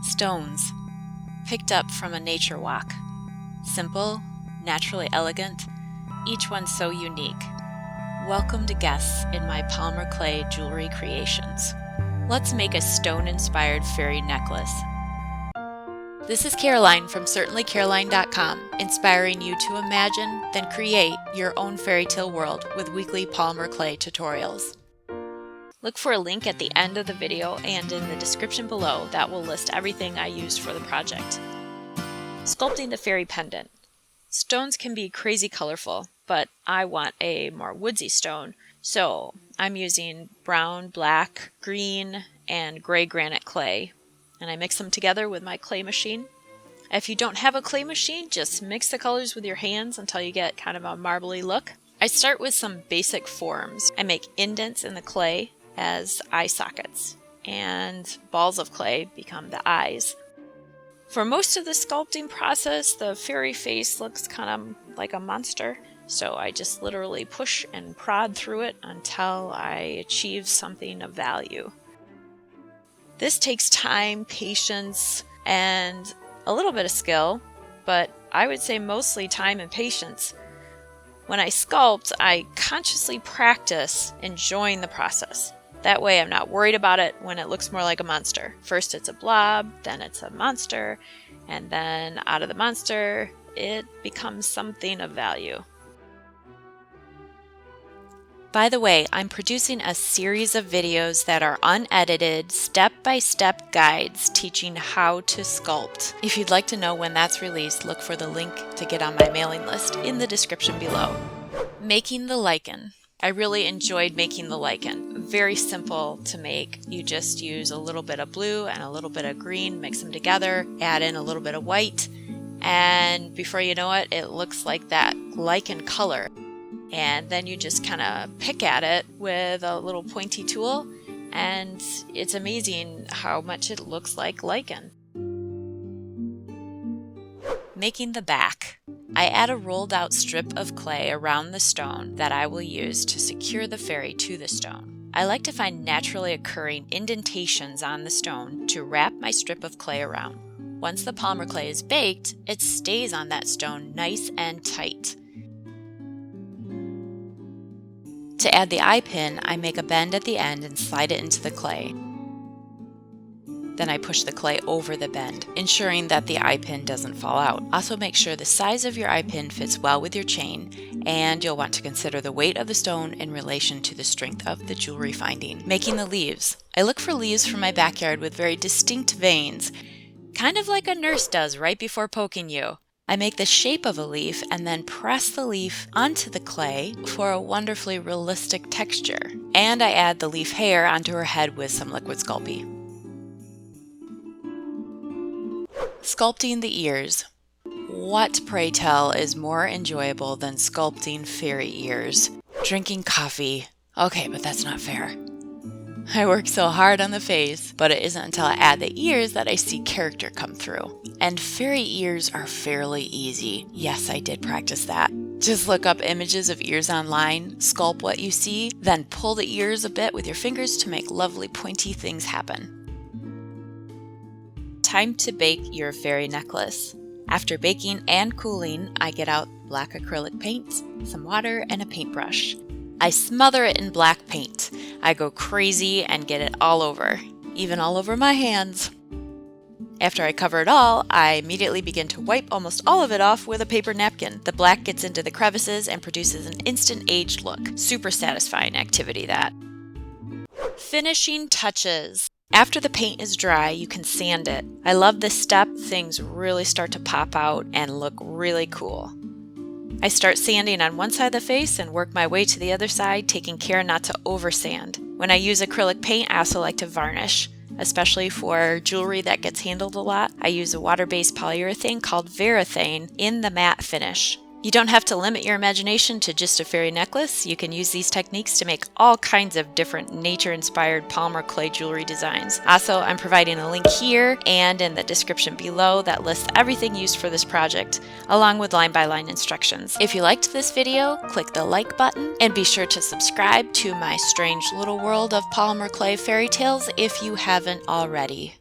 Stones, picked up from a nature walk. Simple, naturally elegant, each one so unique. Welcome to guests in my Polymer clay jewelry creations. Let's make a stone-inspired fairy necklace. This is Caroline from CertainlyCaroline.com, inspiring you to imagine, then create your own fairy tale world with weekly Polymer clay tutorials. Look for a link at the end of the video and in the description below that will list everything I used for the project. Sculpting the Fairy pendant. Stones can be crazy colorful, but I want a more woodsy stone, so I'm using brown, black, green, and gray granite clay, and I mix them together with my clay machine. If you don't have a clay machine, just mix the colors with your hands until you get kind of a marbly look. I start with some basic forms. I make indents in the clay as eye sockets, and balls of clay become the eyes. For most of the sculpting process, the fairy face looks kind of like a monster, so I just literally push and prod through it until I achieve something of value. This takes time, patience, and a little bit of skill, but I would say mostly time and patience. When I sculpt, I consciously practice enjoying the process. That way I'm not worried about it when it looks more like a monster. First it's a blob, then it's a monster, and then out of the monster, it becomes something of value. By the way, I'm producing a series of videos that are unedited, step-by-step guides teaching how to sculpt. If you'd like to know when that's released, look for the link to get on my mailing list in the description below. Making the lichen. I really enjoyed making the lichen. Very simple to make. You just use a little bit of blue and a little bit of green, mix them together, add in a little bit of white, and before you know it, it looks like that lichen color. And then you just kind of pick at it with a little pointy tool, and it's amazing how much it looks like lichen. Making the back. I add a rolled out strip of clay around the stone that I will use to secure the fairy to the stone. I like to find naturally occurring indentations on the stone to wrap my strip of clay around. Once the polymer clay is baked, it stays on that stone nice and tight. To add the eye pin, I make a bend at the end and slide it into the clay. Then I push the clay over the bend, ensuring that the eye pin doesn't fall out. Also make sure the size of your eye pin fits well with your chain, and you'll want to consider the weight of the stone in relation to the strength of the jewelry finding. Making the leaves. I look for leaves from my backyard with very distinct veins, kind of like a nurse does right before poking you. I make the shape of a leaf and then press the leaf onto the clay for a wonderfully realistic texture. And I add the leaf hair onto her head with some liquid Sculpey. Sculpting the ears. What, pray tell, is more enjoyable than sculpting fairy ears? Drinking coffee. Okay, but that's not fair. I work so hard on the face, but it isn't until I add the ears that I see character come through. And fairy ears are fairly easy. Yes, I did practice that. Just look up images of ears online, sculpt what you see, then pull the ears a bit with your fingers to make lovely pointy things happen. Time to bake your fairy necklace. After baking and cooling, I get out black acrylic paint, some water, and a paintbrush. I smother it in black paint. I go crazy and get it all over, even all over my hands. After I cover it all, I immediately begin to wipe almost all of it off with a paper napkin. The black gets into the crevices and produces an instant aged look. Super satisfying activity, that. Finishing touches. After the paint is dry, you can sand it. I love this step. Things really start to pop out and look really cool. I start sanding on one side of the face and work my way to the other side, taking care not to over sand. When I use acrylic paint, I also like to varnish, especially for jewelry that gets handled a lot. I use a water-based polyurethane called Varathane in the matte finish. You don't have to limit your imagination to just a fairy necklace. You can use these techniques to make all kinds of different nature-inspired polymer clay jewelry designs. Also, I'm providing a link here and in the description below that lists everything used for this project, along with line-by-line instructions. If you liked this video, click the like button and be sure to subscribe to my strange little world of polymer clay fairy tales if you haven't already.